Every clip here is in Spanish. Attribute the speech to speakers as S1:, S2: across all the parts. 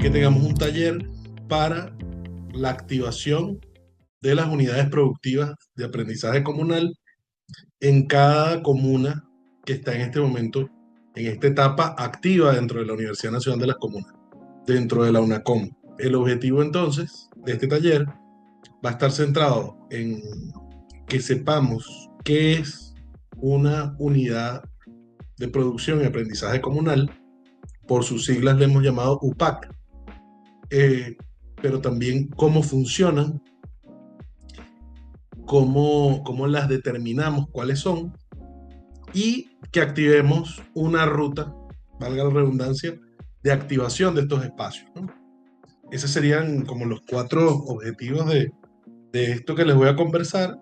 S1: que tengamos un taller para la activación de las unidades productivas de aprendizaje comunal en cada comuna que está en este momento, en esta etapa activa dentro de la Universidad Nacional de las Comunas, dentro de la UNACOM. El objetivo entonces de este taller va a estar centrado en que sepamos qué es una unidad de producción y aprendizaje comunal. Por sus siglas le hemos llamado UPAC, pero también cómo funcionan, cómo las determinamos, cuáles son, y que activemos una ruta, valga la redundancia, de activación de estos espacios, ¿no? Esos serían como los 4 objetivos de esto que les voy a conversar.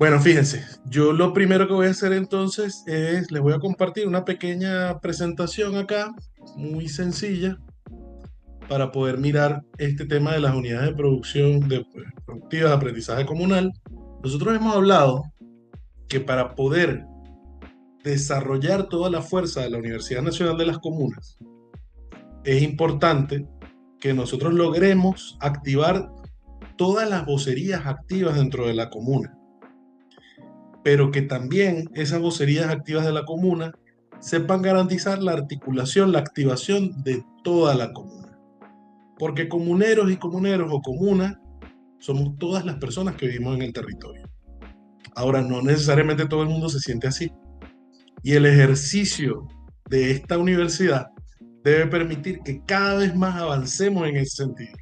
S1: Bueno, fíjense, yo lo primero que voy a hacer entonces es, les voy a compartir una pequeña presentación acá, muy sencilla, para poder mirar este tema de las unidades de producción productivas de aprendizaje comunal. Nosotros hemos hablado que para poder desarrollar toda la fuerza de la Universidad Nacional de las Comunas, es importante que nosotros logremos activar todas las vocerías activas dentro de la comuna, pero que también esas vocerías activas de la comuna sepan garantizar la articulación, la activación de toda la comuna. Porque comuneros y comuneros o comunas somos todas las personas que vivimos en el territorio. Ahora, no necesariamente todo el mundo se siente así. Y el ejercicio de esta universidad debe permitir que cada vez más avancemos en ese sentido.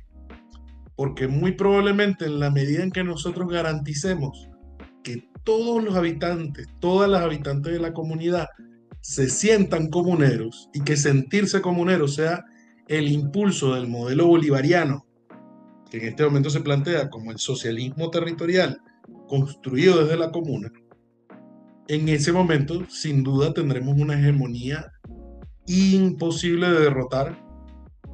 S1: Porque muy probablemente en la medida en que nosotros garanticemos que todos los habitantes, todas las habitantes de la comunidad se sientan comuneros y que sentirse comuneros sea el impulso del modelo bolivariano, que en este momento se plantea como el socialismo territorial construido desde la comuna, en ese momento sin duda tendremos una hegemonía imposible de derrotar,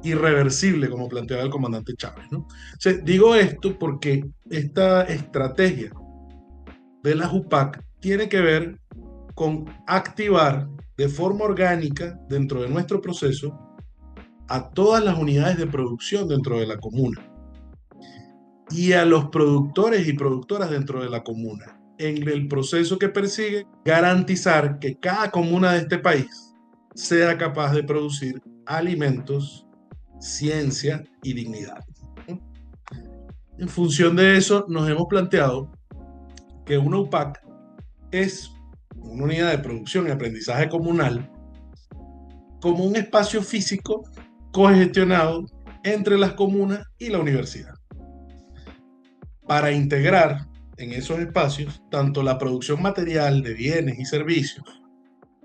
S1: irreversible, como planteaba el comandante Chávez, ¿no? O sea, digo esto porque esta estrategia de la UPAC tiene que ver con activar de forma orgánica dentro de nuestro proceso a todas las unidades de producción dentro de la comuna y a los productores y productoras dentro de la comuna en el proceso que persigue garantizar que cada comuna de este país sea capaz de producir alimentos, ciencia y dignidad. En función de eso, nos hemos planteado que una UPAC es una unidad de producción y aprendizaje comunal como un espacio físico cogestionado entre las comunas y la universidad, para integrar en esos espacios tanto la producción material de bienes y servicios,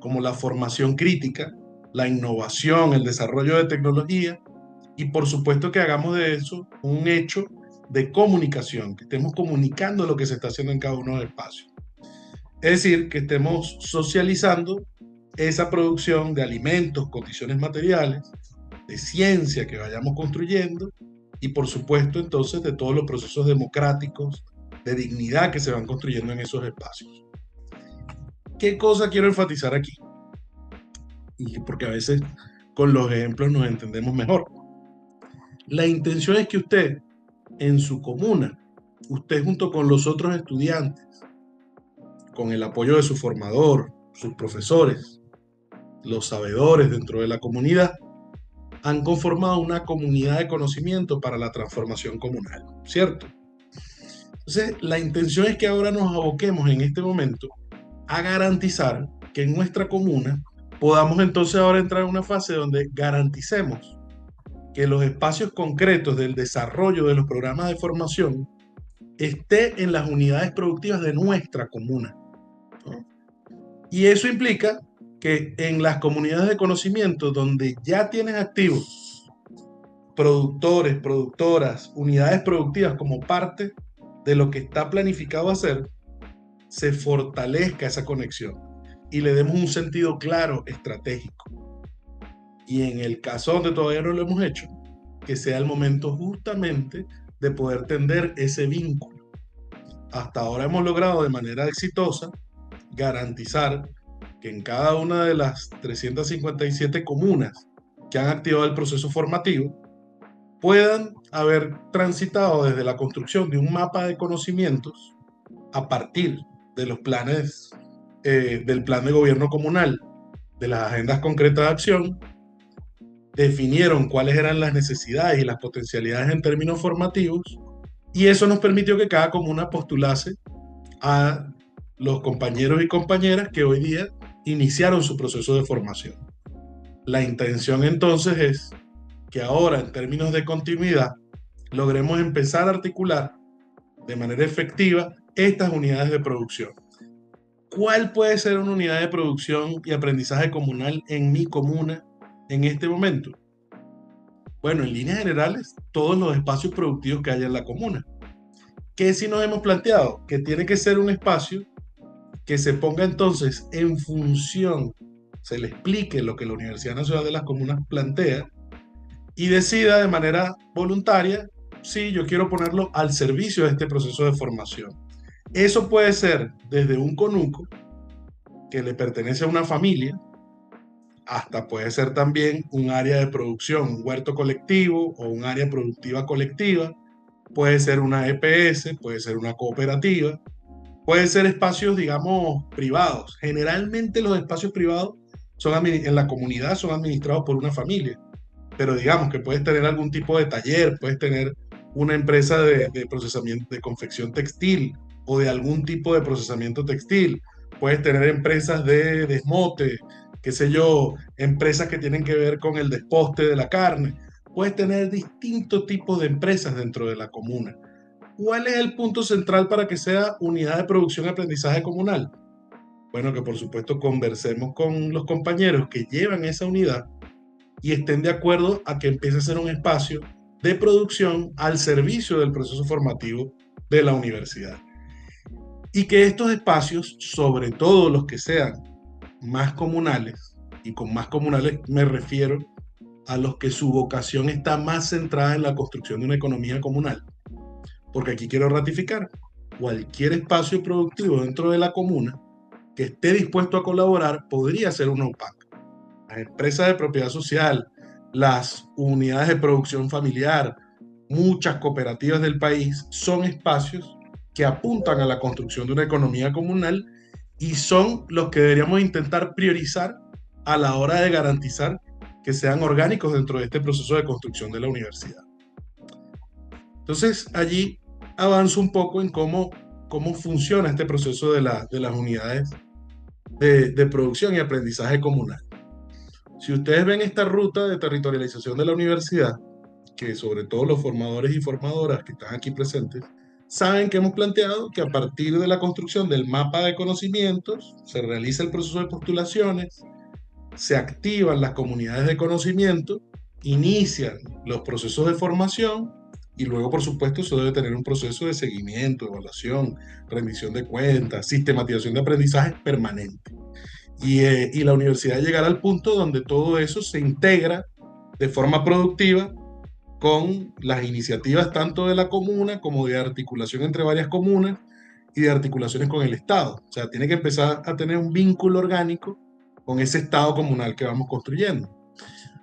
S1: como la formación crítica, la innovación, el desarrollo de tecnología, y por supuesto que hagamos de eso un hecho de comunicación, que estemos comunicando lo que se está haciendo en cada uno de los espacios. Es decir, que estemos socializando esa producción de alimentos, condiciones materiales, de ciencia que vayamos construyendo y por supuesto entonces de todos los procesos democráticos, de dignidad que se van construyendo en esos espacios. ¿Qué cosa quiero enfatizar aquí? Y porque a veces con los ejemplos nos entendemos mejor. La intención es que usted en su comuna, usted junto con los otros estudiantes, con el apoyo de su formador, sus profesores, los sabedores dentro de la comunidad, han conformado una comunidad de conocimiento para la transformación comunal, ¿cierto? Entonces, la intención es que ahora nos aboquemos en este momento a garantizar que en nuestra comuna podamos entonces ahora entrar en una fase donde garanticemos que los espacios concretos del desarrollo de los programas de formación esté en las unidades productivas de nuestra comuna, ¿no? Y eso implica que en las comunidades de conocimiento donde ya tienes activos productores, productoras, unidades productivas como parte de lo que está planificado hacer, se fortalezca esa conexión y le demos un sentido claro, estratégico. Y en el caso donde todavía no lo hemos hecho, que sea el momento justamente de poder tender ese vínculo. Hasta ahora hemos logrado de manera exitosa garantizar que en cada una de las 357 comunas que han activado el proceso formativo, puedan haber transitado desde la construcción de un mapa de conocimientos a partir de los planes del plan de gobierno comunal, de las agendas concretas de acción, definieron cuáles eran las necesidades y las potencialidades en términos formativos, y eso nos permitió que cada comuna postulase a los compañeros y compañeras que hoy día iniciaron su proceso de formación. La intención entonces es que ahora, en términos de continuidad, logremos empezar a articular de manera efectiva estas unidades de producción. ¿Cuál puede ser una unidad de producción y aprendizaje comunal en mi comuna en este momento? Bueno, en líneas generales, todos los espacios productivos que haya en la comuna. ¿Qué si nos hemos planteado? Que tiene que ser un espacio que se ponga entonces en función, se le explique lo que la Universidad Nacional de las Comunas plantea y decida de manera voluntaria si yo quiero ponerlo al servicio de este proceso de formación. Eso puede ser desde un conuco que le pertenece a una familia, hasta puede ser también un área de producción, un huerto colectivo o un área productiva colectiva, puede ser una EPS, puede ser una cooperativa, puede ser espacios, digamos, privados. Generalmente los espacios privados en la comunidad son administrados por una familia, pero digamos que puedes tener algún tipo de taller, puedes tener una empresa de procesamiento de confección textil o de algún tipo de procesamiento textil, puedes tener empresas de desmote, qué sé yo, empresas que tienen que ver con el desposte de la carne, puedes tener distintos tipos de empresas dentro de la comuna. ¿Cuál es el punto central para que sea unidad de producción y aprendizaje comunal? Bueno, que por supuesto conversemos con los compañeros que llevan esa unidad y estén de acuerdo a que empiece a ser un espacio de producción al servicio del proceso formativo de la universidad. Y que estos espacios, sobre todo los que sean más comunales, y con más comunales me refiero a los que su vocación está más centrada en la construcción de una economía comunal, porque aquí quiero ratificar, cualquier espacio productivo dentro de la comuna que esté dispuesto a colaborar podría ser una UPAC. Las empresas de propiedad social, las unidades de producción familiar, muchas cooperativas del país son espacios que apuntan a la construcción de una economía comunal y son los que deberíamos intentar priorizar a la hora de garantizar que sean orgánicos dentro de este proceso de construcción de la universidad. Entonces, allí avanzo un poco en cómo funciona este proceso de las unidades de producción y aprendizaje comunal. Si ustedes ven esta ruta de territorialización de la universidad, que sobre todo los formadores y formadoras que están aquí presentes, saben que hemos planteado que a partir de la construcción del mapa de conocimientos se realiza el proceso de postulaciones, se activan las comunidades de conocimiento, inician los procesos de formación y luego, por supuesto, eso debe tener un proceso de seguimiento, evaluación, rendición de cuentas, sistematización de aprendizaje permanente. Y la universidad llegará al punto donde todo eso se integra de forma productiva con las iniciativas tanto de la comuna como de articulación entre varias comunas y de articulaciones con el Estado. O sea, tiene que empezar a tener un vínculo orgánico con ese Estado comunal que vamos construyendo.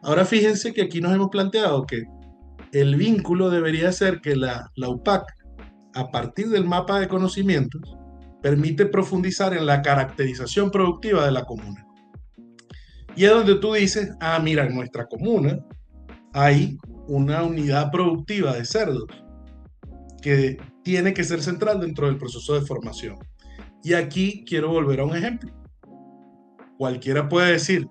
S1: Ahora fíjense que aquí nos hemos planteado que el vínculo debería ser que la UPAC, a partir del mapa de conocimientos, permite profundizar en la caracterización productiva de la comuna. Y es donde tú dices, ah, mira, en nuestra comuna hay una unidad productiva de cerdos que tiene que ser central dentro del proceso de formación. Y aquí quiero volver a un ejemplo. Cualquiera puede decir,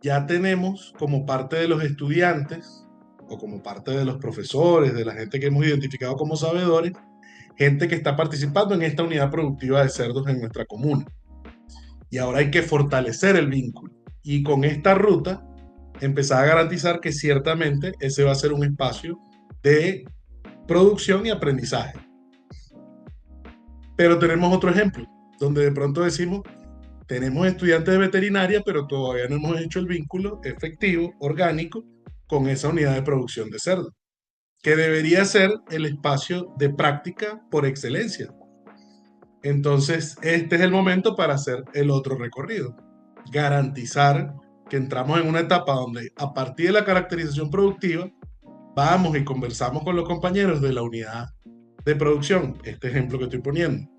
S1: ya tenemos como parte de los estudiantes o como parte de los profesores, de la gente que hemos identificado como sabedores, gente que está participando en esta unidad productiva de cerdos en nuestra comuna. Y ahora hay que fortalecer el vínculo. Y con esta ruta, empezar a garantizar que ciertamente ese va a ser un espacio de producción y aprendizaje. Pero tenemos otro ejemplo, donde de pronto decimos, tenemos estudiantes de veterinaria, pero todavía no hemos hecho el vínculo efectivo, orgánico, con esa unidad de producción de cerdo, que debería ser el espacio de práctica por excelencia. Entonces, este es el momento para hacer el otro recorrido. Garantizar que entramos en una etapa donde, a partir de la caracterización productiva, vamos y conversamos con los compañeros de la unidad de producción, este ejemplo que estoy poniendo,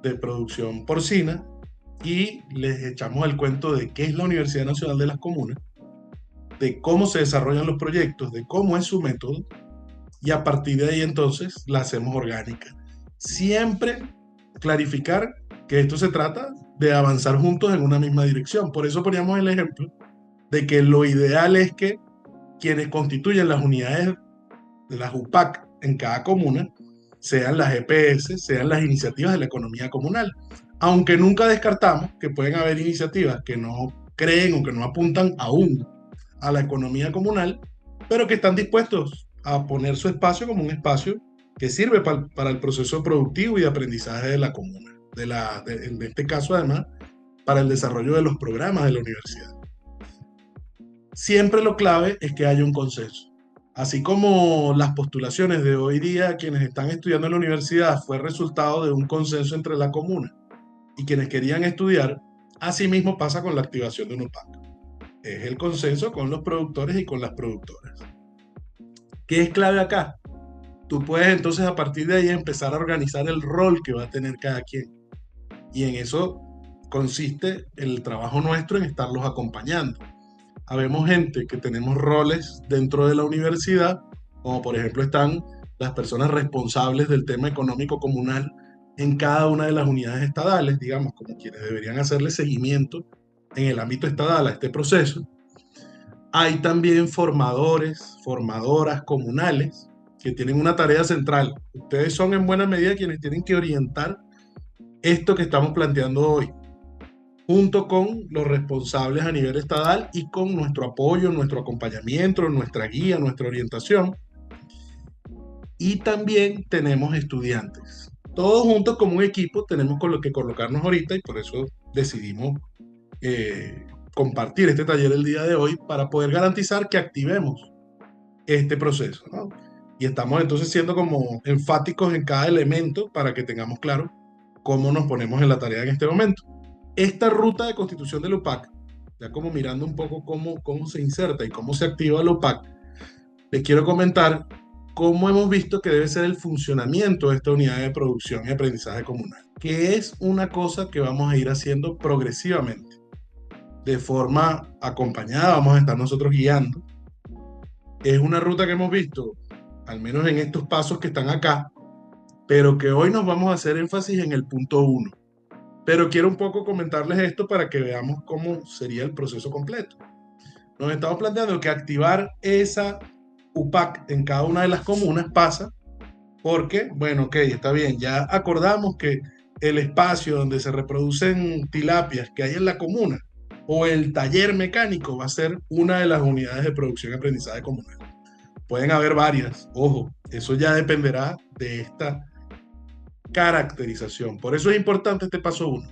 S1: de producción porcina, y les echamos el cuento de qué es la Universidad Nacional de las Comunas, de cómo se desarrollan los proyectos, de cómo es su método, y a partir de ahí entonces la hacemos orgánica. Siempre clarificar que esto se trata de avanzar juntos en una misma dirección. Por eso poníamos el ejemplo de que lo ideal es que quienes constituyen las unidades de las UPAC en cada comuna sean las EPS, sean las iniciativas de la economía comunal. Aunque nunca descartamos que pueden haber iniciativas que no creen o que no apuntan aún a la economía comunal, pero que están dispuestos a poner su espacio como un espacio que sirve para el proceso productivo y de aprendizaje de la comuna. En este caso, además, para el desarrollo de los programas de la universidad. Siempre lo clave es que haya un consenso. Así como las postulaciones de hoy día, quienes están estudiando en la universidad, fue resultado de un consenso entre la comuna y quienes querían estudiar, así mismo pasa con la activación de un UPAC. Es el consenso con los productores y con las productoras. ¿Qué es clave acá? Tú puedes entonces a partir de ahí empezar a organizar el rol que va a tener cada quien. Y en eso consiste el trabajo nuestro en estarlos acompañando. Habemos gente que tenemos roles dentro de la universidad, como por ejemplo están las personas responsables del tema económico comunal en cada una de las unidades estadales, digamos, como quienes deberían hacerle seguimiento en el ámbito estadal a este proceso. Hay también formadores, formadoras comunales que tienen una tarea central. Ustedes son en buena medida quienes tienen que orientar esto que estamos planteando hoy, junto con los responsables a nivel estadal y con nuestro apoyo, nuestro acompañamiento, nuestra guía, nuestra orientación. Y también tenemos estudiantes. Todos juntos como un equipo tenemos con lo que colocarnos ahorita y por eso decidimos compartir este taller el día de hoy para poder garantizar que activemos este proceso, ¿no? Y estamos entonces siendo como enfáticos en cada elemento para que tengamos claro cómo nos ponemos en la tarea en este momento. Esta ruta de constitución del UPAC, ya como mirando un poco cómo se inserta y cómo se activa el UPAC, les quiero comentar cómo hemos visto que debe ser el funcionamiento de esta unidad de producción y aprendizaje comunal, que es una cosa que vamos a ir haciendo progresivamente. De forma acompañada, vamos a estar nosotros guiando. Es una ruta que hemos visto, al menos en estos pasos que están acá, pero que hoy nos vamos a hacer énfasis en el punto 1. Pero quiero un poco comentarles esto para que veamos cómo sería el proceso completo. Nos estamos planteando que activar esa UPAC en cada una de las comunas pasa porque, bueno, ok, está bien, ya acordamos que el espacio donde se reproducen tilapias que hay en la comuna o el taller mecánico va a ser una de las unidades de producción y aprendizaje comunal. Pueden haber varias, ojo, eso ya dependerá de esta caracterización. Por eso es importante este paso 1.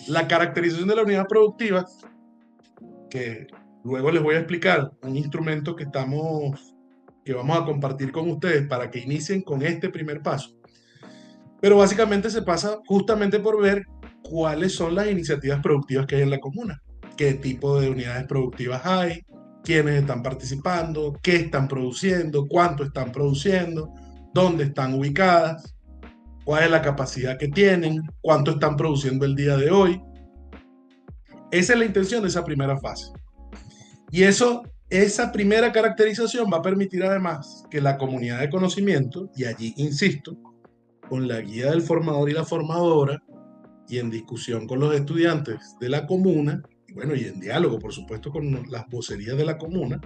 S1: La caracterización de la unidad productiva, que luego les voy a explicar, un instrumento que vamos a compartir con ustedes para que inicien con este primer paso. Pero básicamente se pasa justamente por ver cuáles son las iniciativas productivas que hay en la comuna, qué tipo de unidades productivas hay, quiénes están participando, qué están produciendo, cuánto están produciendo, dónde están ubicadas, cuál es la capacidad que tienen, cuánto están produciendo el día de hoy. Esa es la intención de esa primera fase. Y esa primera caracterización va a permitir además que la comunidad de conocimiento, y allí insisto, con la guía del formador y la formadora, y en discusión con los estudiantes de la comuna, y bueno, y en diálogo, por supuesto, con las vocerías de la comuna,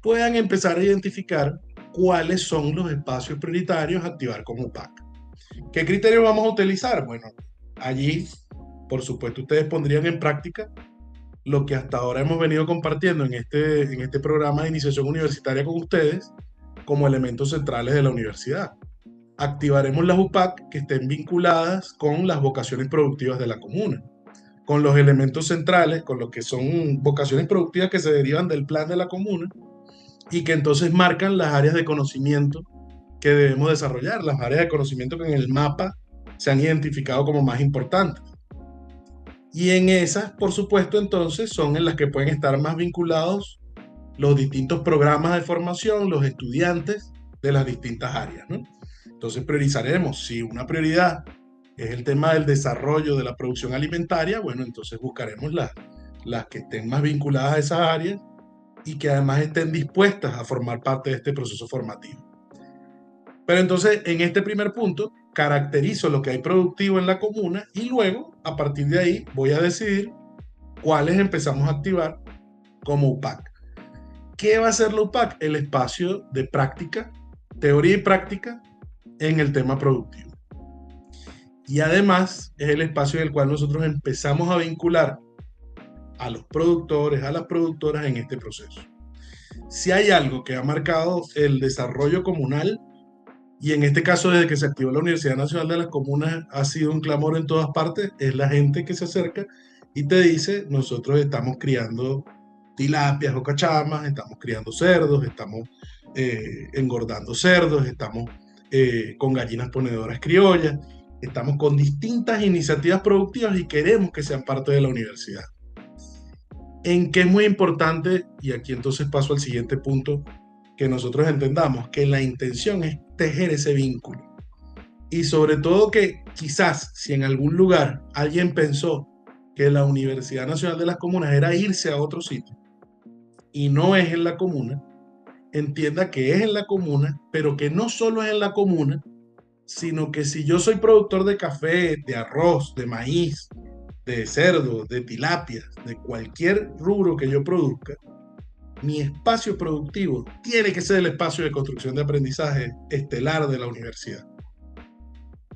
S1: puedan empezar a identificar cuáles son los espacios prioritarios a activar como PAC. ¿Qué criterios vamos a utilizar? Bueno, allí, por supuesto, ustedes pondrían en práctica lo que hasta ahora hemos venido compartiendo en este programa de iniciación universitaria con ustedes como elementos centrales de la universidad. Activaremos las UPAC que estén vinculadas con las vocaciones productivas de la comuna, con los elementos centrales, con lo que son vocaciones productivas que se derivan del plan de la comuna y que entonces marcan las áreas de conocimiento que debemos desarrollar, las áreas de conocimiento que en el mapa se han identificado como más importantes. Y en esas, por supuesto, entonces son en las que pueden estar más vinculados los distintos programas de formación, los estudiantes de las distintas áreas, ¿no? Entonces priorizaremos. Si una prioridad es el tema del desarrollo de la producción alimentaria, bueno, entonces buscaremos las que estén más vinculadas a esas áreas y que además estén dispuestas a formar parte de este proceso formativo. Pero entonces, en este primer punto, caracterizo lo que hay productivo en la comuna y luego, a partir de ahí, voy a decidir cuáles empezamos a activar como UPAC. ¿Qué va a ser la UPAC? El espacio de práctica, teoría y práctica en el tema productivo. Y además es el espacio en el cual nosotros empezamos a vincular a los productores, a las productoras en este proceso. Si hay algo que ha marcado el desarrollo comunal, y en este caso desde que se activó la Universidad Nacional de las Comunas ha sido un clamor en todas partes, es la gente que se acerca y te dice, nosotros estamos criando tilapias o cachamas, estamos criando cerdos, estamos engordando cerdos, estamos con gallinas ponedoras criollas, estamos con distintas iniciativas productivas y queremos que sean parte de la universidad. En que es muy importante, y aquí entonces paso al siguiente punto, que nosotros entendamos que la intención es tejer ese vínculo. Y sobre todo que quizás si en algún lugar alguien pensó que la Universidad Nacional de las Comunas era irse a otro sitio y no es en la comuna, entienda que es en la comuna, pero que no solo es en la comuna, sino que si yo soy productor de café, de arroz, de maíz, de cerdo, de tilapia, de cualquier rubro que yo produzca, mi espacio productivo tiene que ser el espacio de construcción de aprendizaje estelar de la universidad.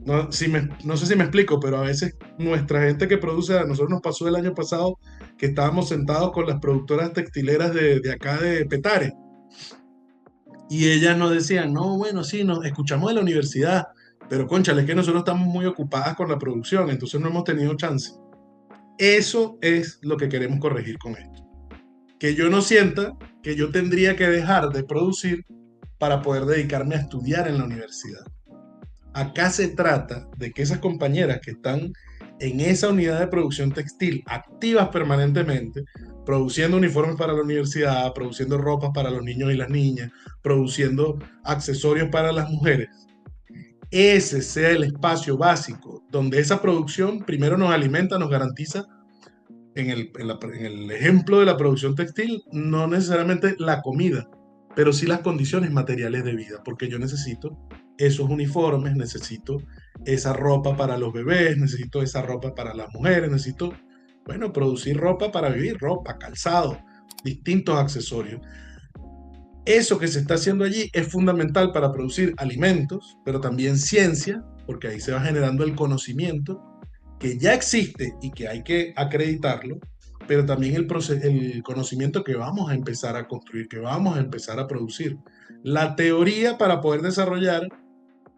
S1: No, no sé si me explico, pero a veces nuestra gente que produce, a nosotros nos pasó el año pasado que estábamos sentados con las productoras textileras de acá de Petare y ellas nos decían, no, bueno, sí, nos escuchamos de la universidad, pero cónchale, es que nosotros estamos muy ocupadas con la producción, entonces no hemos tenido chance. Eso es lo que queremos corregir con esto. Que yo no sienta que yo tendría que dejar de producir para poder dedicarme a estudiar en la universidad. Acá se trata de que esas compañeras que están en esa unidad de producción textil activas permanentemente, produciendo uniformes para la universidad, produciendo ropas para los niños y las niñas, produciendo accesorios para las mujeres, ese sea el espacio básico donde esa producción primero nos alimenta, nos garantiza en el ejemplo de la producción textil, no necesariamente la comida, pero sí las condiciones materiales de vida, porque yo necesito esos uniformes, necesito esa ropa para los bebés, necesito esa ropa para las mujeres, necesito, bueno, producir ropa para vivir, ropa, calzado, distintos accesorios. Eso que se está haciendo allí es fundamental para producir alimentos, pero también ciencia, porque ahí se va generando el conocimiento que ya existe y que hay que acreditarlo, pero también el conocimiento que vamos a empezar a construir, que vamos a empezar a producir. La teoría para poder desarrollar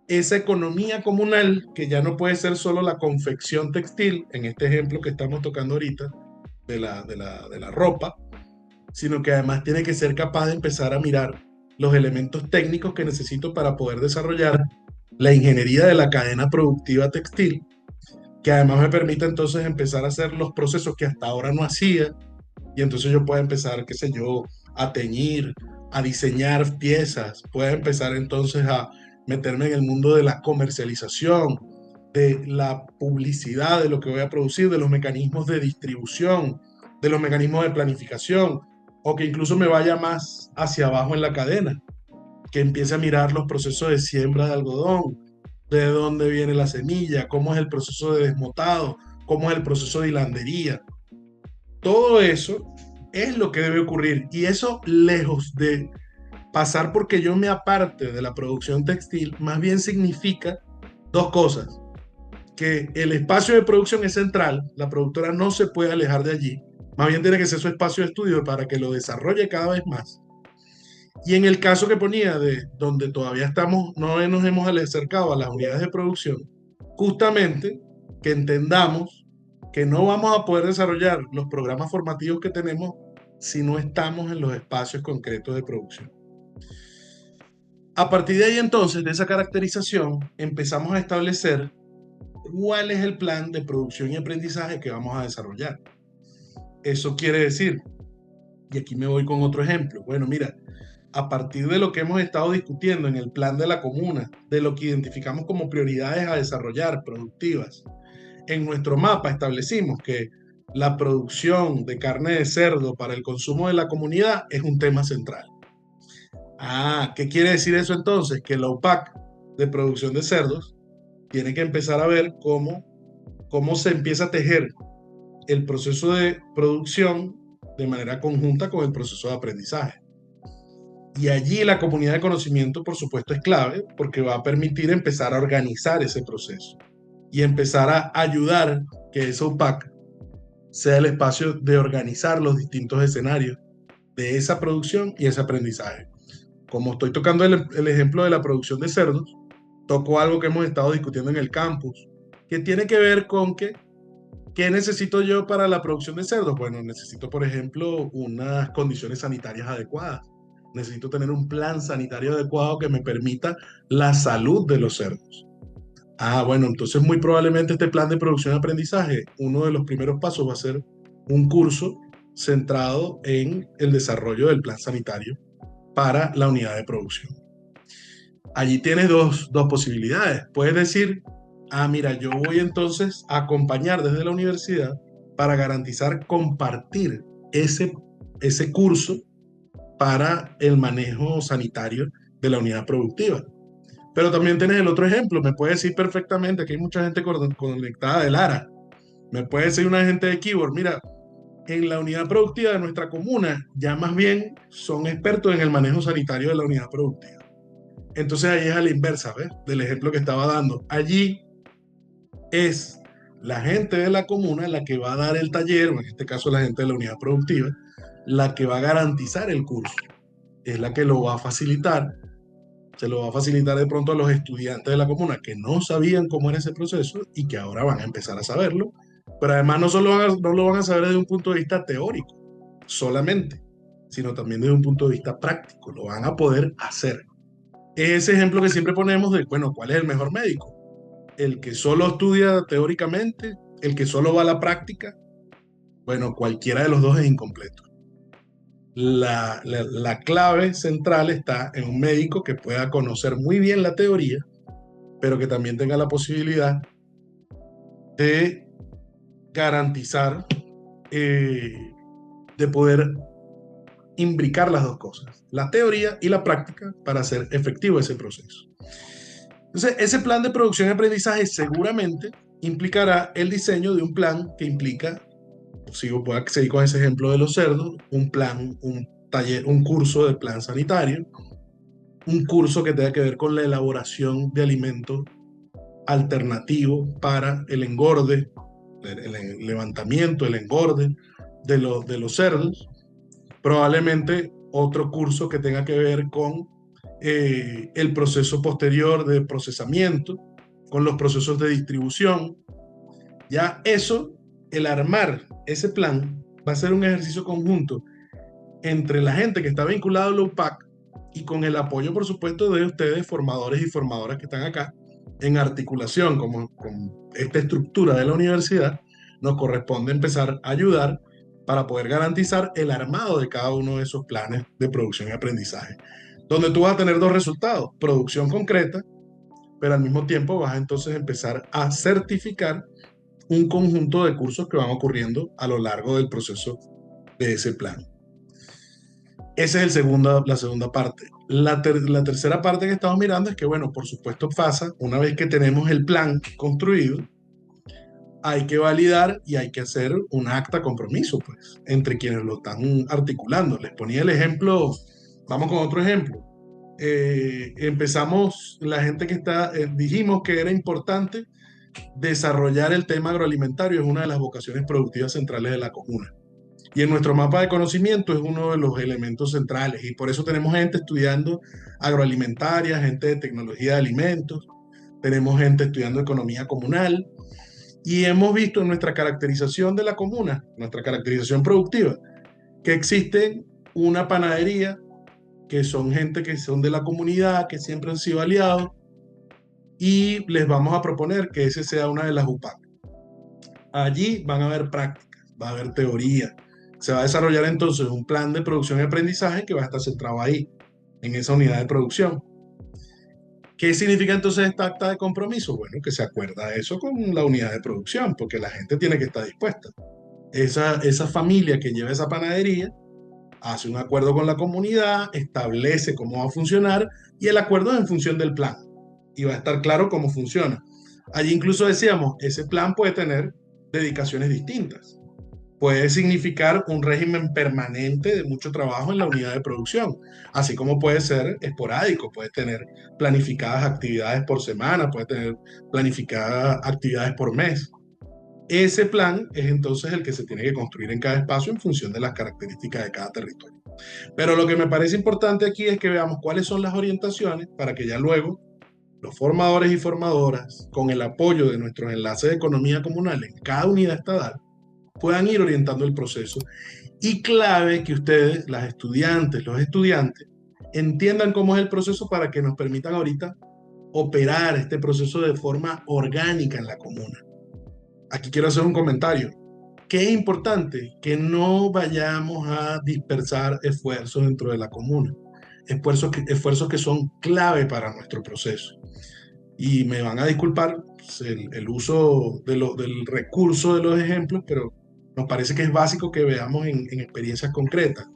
S1: esa economía comunal, que ya no puede ser solo la confección textil, en este ejemplo que estamos tocando ahorita, de la ropa, sino que además tiene que ser capaz de empezar a mirar los elementos técnicos que necesito para poder desarrollar la ingeniería de la cadena productiva textil, que además me permite entonces empezar a hacer los procesos que hasta ahora no hacía, y entonces yo puedo empezar, qué sé yo, a teñir, a diseñar piezas, puedo empezar entonces a meterme en el mundo de la comercialización, de la publicidad de lo que voy a producir, de los mecanismos de distribución, de los mecanismos de planificación, o que incluso me vaya más hacia abajo en la cadena, que empiece a mirar los procesos de siembra de algodón, de dónde viene la semilla, cómo es el proceso de desmotado, cómo es el proceso de hilandería. Todo eso es lo que debe ocurrir y eso lejos de pasar porque yo me aparte de la producción textil, más bien significa dos cosas. Que el espacio de producción es central, la productora no se puede alejar de allí, más bien tiene que ser su espacio de estudio para que lo desarrolle cada vez más. Y en el caso que ponía de donde todavía estamos, no nos hemos acercado a las unidades de producción, justamente que entendamos que no vamos a poder desarrollar los programas formativos que tenemos si no estamos en los espacios concretos de producción. A partir de ahí entonces, de esa caracterización, empezamos a establecer cuál es el plan de producción y aprendizaje que vamos a desarrollar. Eso quiere decir Y aquí me voy con otro ejemplo. Bueno, mira, a partir de lo que hemos estado discutiendo en el plan de la comuna, de lo que identificamos como prioridades a desarrollar productivas, en nuestro mapa establecimos que la producción de carne de cerdo para el consumo de la comunidad es un tema central. Ah, ¿qué quiere decir eso entonces? Que la OPAC de producción de cerdos tiene que empezar a ver cómo se empieza a tejer el proceso de producción de manera conjunta con el proceso de aprendizaje. Y allí la comunidad de conocimiento, por supuesto, es clave porque va a permitir empezar a organizar ese proceso y empezar a ayudar que esa OPAC sea el espacio de organizar los distintos escenarios de esa producción y ese aprendizaje. Como estoy tocando el ejemplo de la producción de cerdos, toco algo que hemos estado discutiendo en el campus, que tiene que ver con ¿qué necesito yo para la producción de cerdos? Bueno, necesito, por ejemplo, unas condiciones sanitarias adecuadas. Necesito tener un plan sanitario adecuado que me permita la salud de los cerdos. Ah, bueno, entonces muy probablemente este plan de producción y aprendizaje, uno de los primeros pasos va a ser un curso centrado en el desarrollo del plan sanitario para la unidad de producción. Allí tienes dos posibilidades. Puedes decir, ah, mira, yo voy entonces a acompañar desde la universidad para garantizar compartir ese curso para el manejo sanitario de la unidad productiva. Pero también tienes el otro ejemplo. Me puedes decir perfectamente que hay mucha gente conectada de Lara. Me puede decir una gente de Keyboard, mira, en la unidad productiva de nuestra comuna ya más bien son expertos en el manejo sanitario de la unidad productiva. Entonces ahí es a la inversa, ¿ves? Del ejemplo que estaba dando. Allí es la gente de la comuna la que va a dar el taller, o en este caso la gente de la unidad productiva, la que va a garantizar el curso. Es la que lo va a facilitar. Se lo va a facilitar de pronto a los estudiantes de la comuna que no sabían cómo era ese proceso y que ahora van a empezar a saberlo. Pero además no lo van a saber desde un punto de vista teórico solamente, sino también desde un punto de vista práctico. Lo van a poder hacer. Ese ejemplo que siempre ponemos de, bueno, ¿cuál es el mejor médico? ¿El que solo estudia teóricamente? ¿El que solo va a la práctica? Bueno, cualquiera de los dos es incompleto. La clave central está en un médico que pueda conocer muy bien la teoría, pero que también tenga la posibilidad de garantizar, de poder imbricar las dos cosas, la teoría y la práctica, para hacer efectivo ese proceso. Entonces, ese plan de producción y aprendizaje seguramente implicará el diseño de un plan que implica, voy a seguir con ese ejemplo de los cerdos, un plan, un taller, un curso de plan sanitario, un curso que tenga que ver con la elaboración de alimentos alternativos para el engorde, el levantamiento, el engorde de los cerdos, probablemente otro curso que tenga que ver con el proceso posterior de procesamiento, con los procesos de distribución. Ya eso, el armar ese plan, va a ser un ejercicio conjunto entre la gente que está vinculada a la UPAC y con el apoyo, por supuesto, de ustedes, formadores y formadoras que están acá, en articulación con esta estructura de la universidad. Nos corresponde empezar a ayudar para poder garantizar el armado de cada uno de esos planes de producción y aprendizaje, donde tú vas a tener dos resultados: producción concreta, pero al mismo tiempo vas a entonces empezar a certificar un conjunto de cursos que van ocurriendo a lo largo del proceso de ese plan. Esa es la segunda parte. La tercera parte que estamos mirando es que, bueno, por supuesto pasa, una vez que tenemos el plan construido, hay que validar y hay que hacer un acta compromiso, pues, entre quienes lo están articulando. Les ponía el ejemplo, vamos con otro ejemplo. Empezamos, la gente que está, dijimos que era importante desarrollar el tema agroalimentario, es una de las vocaciones productivas centrales de la comuna. Y en nuestro mapa de conocimiento es uno de los elementos centrales, y por eso tenemos gente estudiando agroalimentaria, gente de tecnología de alimentos, tenemos gente estudiando economía comunal, y hemos visto en nuestra caracterización de la comuna, nuestra caracterización productiva, que existe una panadería, que son gente que son de la comunidad, que siempre han sido aliados, y les vamos a proponer que ese sea una de las UPAC. Allí van a haber prácticas, va a haber teoría, Se va a desarrollar entonces un plan de producción y aprendizaje que va a estar centrado ahí, en esa unidad de producción. ¿Qué significa entonces esta acta de compromiso? Bueno, que se acuerda eso con la unidad de producción, porque la gente tiene que estar dispuesta. Esa familia que lleva esa panadería hace un acuerdo con la comunidad, establece cómo va a funcionar y el acuerdo es en función del plan y va a estar claro cómo funciona. Allí incluso decíamos, ese plan puede tener dedicaciones distintas. Puede significar un régimen permanente de mucho trabajo en la unidad de producción, así como puede ser esporádico, puede tener planificadas actividades por semana, puede tener planificadas actividades por mes. Ese plan es entonces el que se tiene que construir en cada espacio en función de las características de cada territorio. Pero lo que me parece importante aquí es que veamos cuáles son las orientaciones para que ya luego los formadores y formadoras, con el apoyo de nuestros enlaces de economía comunal en cada unidad estatal, puedan ir orientando el proceso. Y clave que ustedes, las estudiantes, los estudiantes, entiendan cómo es el proceso para que nos permitan ahorita operar este proceso de forma orgánica en la comuna. Aquí quiero hacer un comentario. Que es importante que no vayamos a dispersar esfuerzos dentro de la comuna, esfuerzos que son clave para nuestro proceso. Y me van a disculpar el uso del recurso de los ejemplos, pero nos parece que es básico que veamos en experiencias concretas.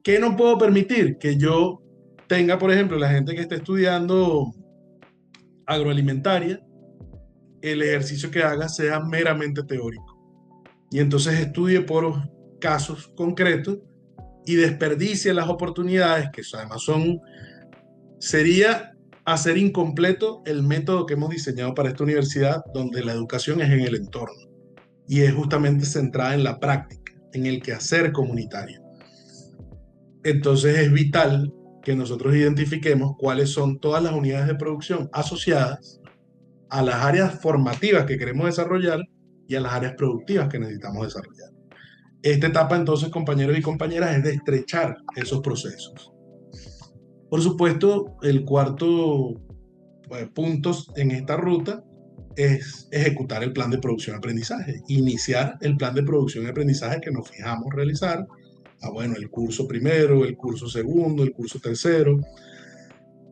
S1: ¿Qué no puedo permitir? Que yo tenga, por ejemplo, la gente que esté estudiando agroalimentaria, el ejercicio que haga sea meramente teórico. Y entonces estudie por casos concretos y desperdicie las oportunidades, que además sería hacer incompleto el método que hemos diseñado para esta universidad, donde la educación es en el entorno y es justamente centrada en la práctica, en el quehacer comunitario. Entonces es vital que nosotros identifiquemos cuáles son todas las unidades de producción asociadas a las áreas formativas que queremos desarrollar y a las áreas productivas que necesitamos desarrollar. Esta etapa entonces, compañeros y compañeras, es de estrechar esos procesos. Por supuesto, el cuarto punto en esta ruta es ejecutar el plan de producción y aprendizaje, iniciar el plan de producción y aprendizaje que nos fijamos realizar. Bueno, el curso primero, el curso segundo, el curso tercero.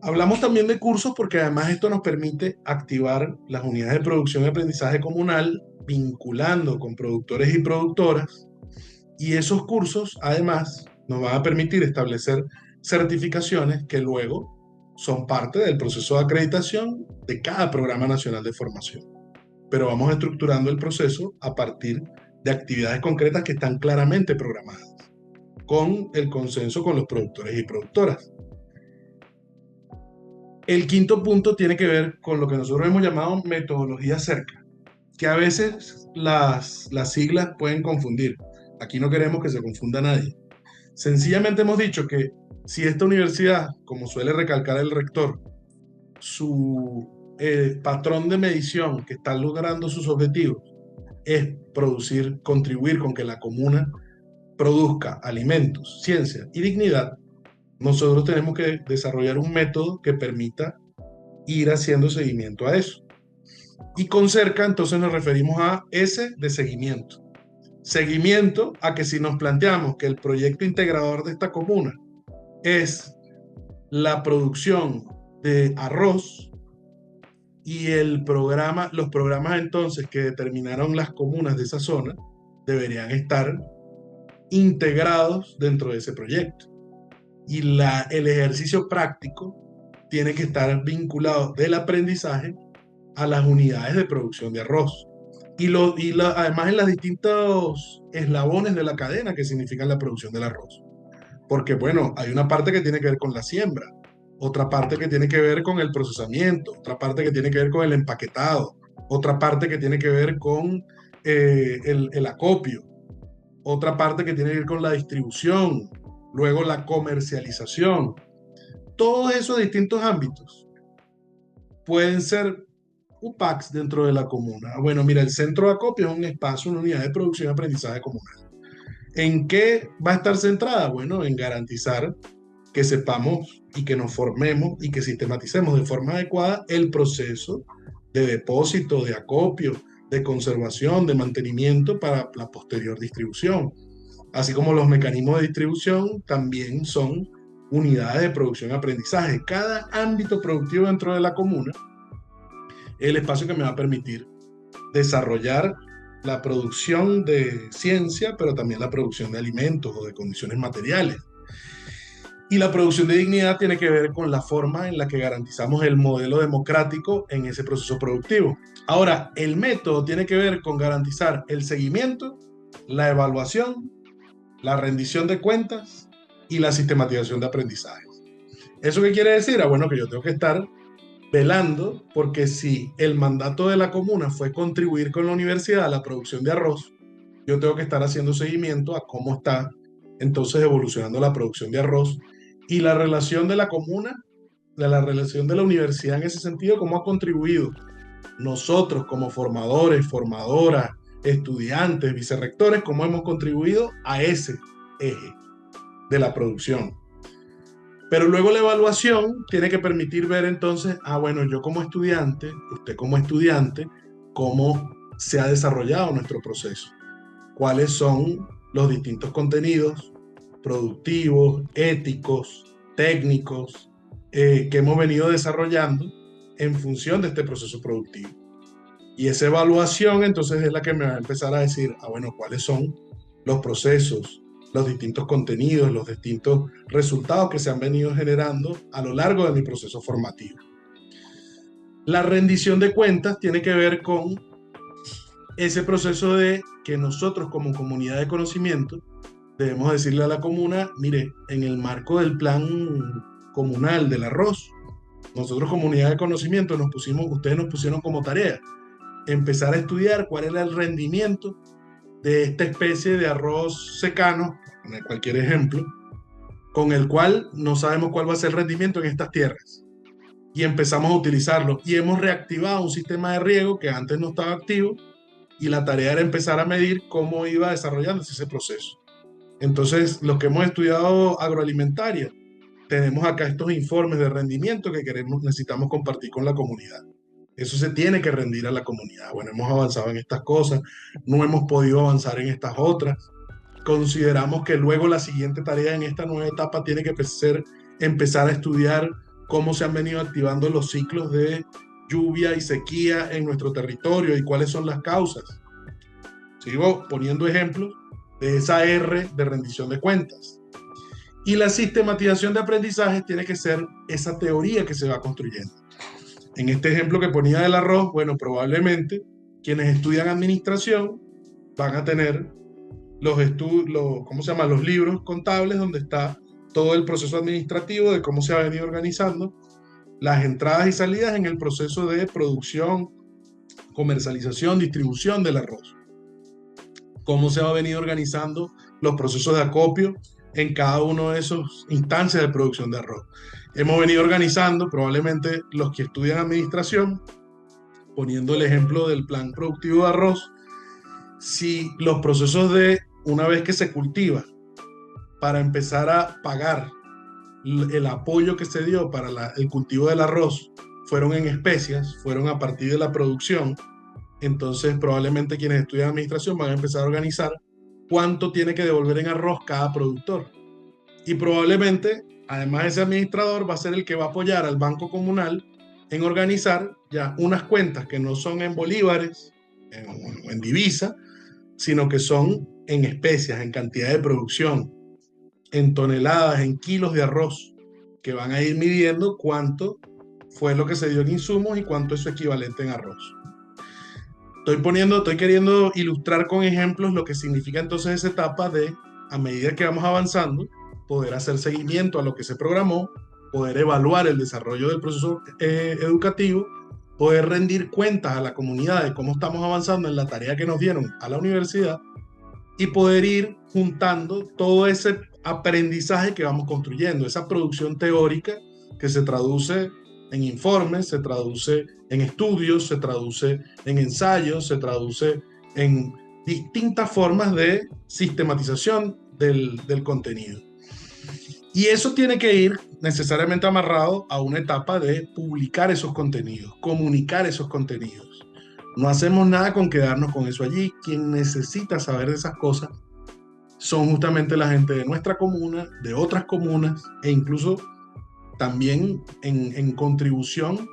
S1: Hablamos también de cursos porque además esto nos permite activar las unidades de producción y aprendizaje comunal, vinculando con productores y productoras. Y esos cursos, además, nos van a permitir establecer certificaciones que luego son parte del proceso de acreditación de cada programa nacional de formación. Pero vamos estructurando el proceso a partir de actividades concretas que están claramente programadas, con el consenso con los productores y productoras. El quinto punto tiene que ver con lo que nosotros hemos llamado metodología cerca, que a veces las siglas pueden confundir. Aquí no queremos que se confunda nadie. Sencillamente hemos dicho que si esta universidad, como suele recalcar el rector, su patrón de medición que está logrando sus objetivos es contribuir con que la comuna produzca alimentos, ciencia y dignidad, nosotros tenemos que desarrollar un método que permita ir haciendo seguimiento a eso. Y con cerca, entonces nos referimos a S de seguimiento. Seguimiento a que si nos planteamos que el proyecto integrador de esta comuna es la producción de arroz y los programas entonces que determinaron las comunas de esa zona deberían estar integrados dentro de ese proyecto. Y el ejercicio práctico tiene que estar vinculado del aprendizaje a las unidades de producción de arroz. Además en los distintos eslabones de la cadena que significan la producción del arroz. Porque bueno, hay una parte que tiene que ver con la siembra, otra parte que tiene que ver con el procesamiento, otra parte que tiene que ver con el empaquetado, otra parte que tiene que ver con el acopio, otra parte que tiene que ver con la distribución, luego la comercialización. Todos esos distintos ámbitos pueden ser UPACs dentro de la comuna. Bueno, mira, el centro de acopio es un espacio, una unidad de producción y aprendizaje comunal. ¿En qué va a estar centrada? Bueno, en garantizar que sepamos y que nos formemos y que sistematicemos de forma adecuada el proceso de depósito, de acopio, de conservación, de mantenimiento para la posterior distribución. así como los mecanismos de distribución también son unidades de producción y aprendizaje. Cada ámbito productivo dentro de la comuna es el espacio que me va a permitir desarrollar la producción de ciencia, pero también la producción de alimentos o de condiciones materiales. Y la producción de dignidad tiene que ver con la forma en la que garantizamos el modelo democrático en ese proceso productivo. Ahora, el método tiene que ver con garantizar el seguimiento, la evaluación, la rendición de cuentas y la sistematización de aprendizajes. ¿Eso qué quiere decir? Bueno, que yo tengo que estar velando porque si el mandato de la comuna fue contribuir con la universidad a la producción de arroz, yo tengo que estar haciendo seguimiento a cómo está entonces evolucionando la producción de arroz y la relación de la comuna, de la relación de la universidad en ese sentido, cómo ha contribuido nosotros como formadores, formadoras, estudiantes, vicerrectores, cómo hemos contribuido a ese eje de la producción. Pero luego la evaluación tiene que permitir ver entonces, bueno, yo como estudiante, usted como estudiante, cómo se ha desarrollado nuestro proceso, cuáles son los distintos contenidos productivos, éticos, técnicos, que hemos venido desarrollando en función de este proceso productivo. Y esa evaluación entonces es la que me va a empezar a decir, bueno, cuáles son los procesos, los distintos contenidos, los distintos resultados que se han venido generando a lo largo de mi proceso formativo. La rendición de cuentas tiene que ver con ese proceso de que nosotros como comunidad de conocimiento debemos decirle a la comuna, mire, en el marco del plan comunal del arroz, nosotros comunidad de conocimiento ustedes nos pusieron como tarea empezar a estudiar cuál era el rendimiento de esta especie de arroz secano, por poner cualquier ejemplo, con el cual no sabemos cuál va a ser el rendimiento en estas tierras. Y empezamos a utilizarlo. Y hemos reactivado un sistema de riego que antes no estaba activo y la tarea era empezar a medir cómo iba desarrollándose ese proceso. Entonces, los que hemos estudiado agroalimentaria, tenemos acá estos informes de rendimiento que necesitamos compartir con la comunidad. Eso se tiene que rendir a la comunidad. Bueno, hemos avanzado en estas cosas, no hemos podido avanzar en estas otras. Consideramos que luego la siguiente tarea en esta nueva etapa tiene que ser empezar a estudiar cómo se han venido activando los ciclos de lluvia y sequía en nuestro territorio y cuáles son las causas. Sigo poniendo ejemplos de esa R de rendición de cuentas. Y la sistematización de aprendizaje tiene que ser esa teoría que se va construyendo. En este ejemplo que ponía del arroz, bueno, probablemente quienes estudian administración van a tener los libros contables donde está todo el proceso administrativo de cómo se ha venido organizando las entradas y salidas en el proceso de producción, comercialización, distribución del arroz. Cómo se ha venido organizando los procesos de acopio en cada uno de esos instancias de producción de arroz. Hemos venido organizando, probablemente los que estudian administración, poniendo el ejemplo del plan productivo de arroz, si los procesos de una vez que se cultiva para empezar a pagar el apoyo que se dio para el cultivo del arroz fueron en especias, fueron a partir de la producción, entonces probablemente quienes estudian administración van a empezar a organizar cuánto tiene que devolver en arroz cada productor. Y probablemente, además, ese administrador va a ser el que va a apoyar al Banco Comunal en organizar ya unas cuentas que no son en bolívares, en divisa, sino que son en especias, en cantidad de producción, en toneladas, en kilos de arroz, que van a ir midiendo cuánto fue lo que se dio en insumos y cuánto es su equivalente en arroz. Estoy queriendo ilustrar con ejemplos lo que significa entonces esa etapa de, a medida que vamos avanzando, poder hacer seguimiento a lo que se programó, poder evaluar el desarrollo del proceso educativo, poder rendir cuentas a la comunidad de cómo estamos avanzando en la tarea que nos dieron a la universidad y poder ir juntando todo ese aprendizaje que vamos construyendo, esa producción teórica que se traduce en informes, se traduce en estudios, se traduce en ensayos, se traduce en distintas formas de sistematización del contenido. Y eso tiene que ir necesariamente amarrado a una etapa de publicar esos contenidos, comunicar esos contenidos. No hacemos nada con quedarnos con eso allí. Quien necesita saber de esas cosas son justamente la gente de nuestra comuna, de otras comunas e incluso también en contribución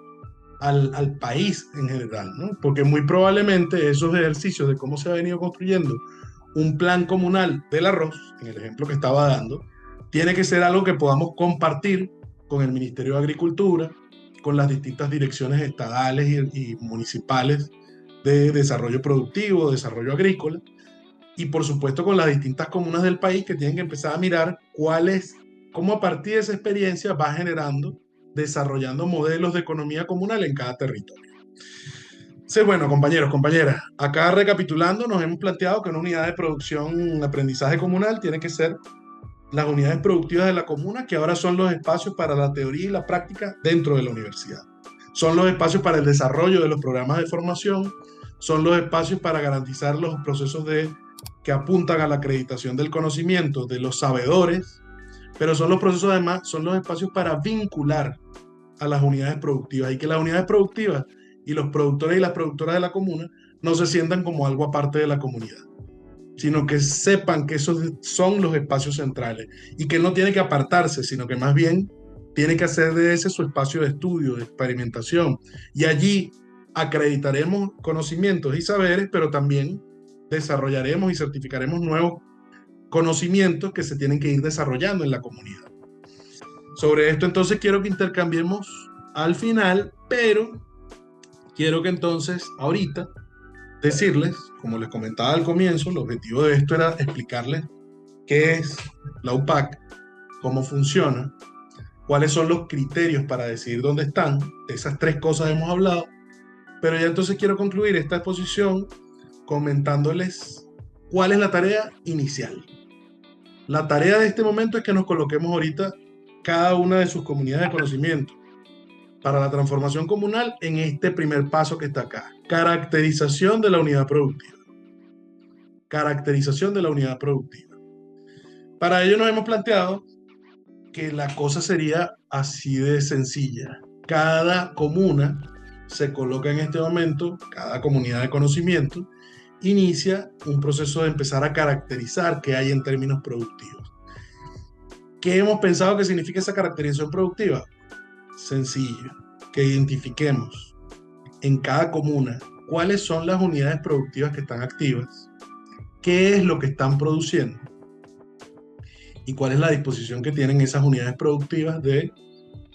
S1: al país en general, ¿no? Porque muy probablemente esos ejercicios de cómo se ha venido construyendo un plan comunal del arroz, en el ejemplo que estaba dando, tiene que ser algo que podamos compartir con el Ministerio de Agricultura, con las distintas direcciones estadales y municipales de desarrollo productivo, desarrollo agrícola, y por supuesto con las distintas comunas del país que tienen que empezar a mirar cómo a partir de esa experiencia va generando, desarrollando modelos de economía comunal en cada territorio. Sí, bueno, compañeros, compañeras, acá recapitulando, nos hemos planteado que una unidad de producción, aprendizaje comunal, tiene que ser las unidades productivas de la comuna, que ahora son los espacios para la teoría y la práctica dentro de la universidad. Son los espacios para el desarrollo de los programas de formación, son los espacios para garantizar los procesos que apuntan a la acreditación del conocimiento de los sabedores, pero son los procesos además, son los espacios para vincular a las unidades productivas y que las unidades productivas y los productores y las productoras de la comuna no se sientan como algo aparte de la comunidad, sino que sepan que esos son los espacios centrales y que no tiene que apartarse, sino que más bien tiene que hacer de ese su espacio de estudio, de experimentación. Y allí acreditaremos conocimientos y saberes, pero también desarrollaremos y certificaremos nuevos conocimientos que se tienen que ir desarrollando en la comunidad. Sobre esto entonces quiero que intercambiemos al final, pero quiero que entonces ahorita decirles, como les comentaba al comienzo, el objetivo de esto era explicarles qué es la UPAC, cómo funciona, cuáles son los criterios para decidir dónde están. De esas tres cosas hemos hablado, pero ya entonces quiero concluir esta exposición comentándoles cuál es la tarea inicial. La tarea de este momento es que nos coloquemos ahorita cada una de sus comunidades de conocimiento para la transformación comunal en este primer paso que está acá. Caracterización de la unidad productiva. Caracterización de la unidad productiva. Para ello nos hemos planteado que la cosa sería así de sencilla. Cada comuna se coloca en este momento, cada comunidad de conocimiento, inicia un proceso de empezar a caracterizar qué hay en términos productivos. ¿Qué hemos pensado que significa esa caracterización productiva? Sencillo, que identifiquemos en cada comuna cuáles son las unidades productivas que están activas, qué es lo que están produciendo y cuál es la disposición que tienen esas unidades productivas de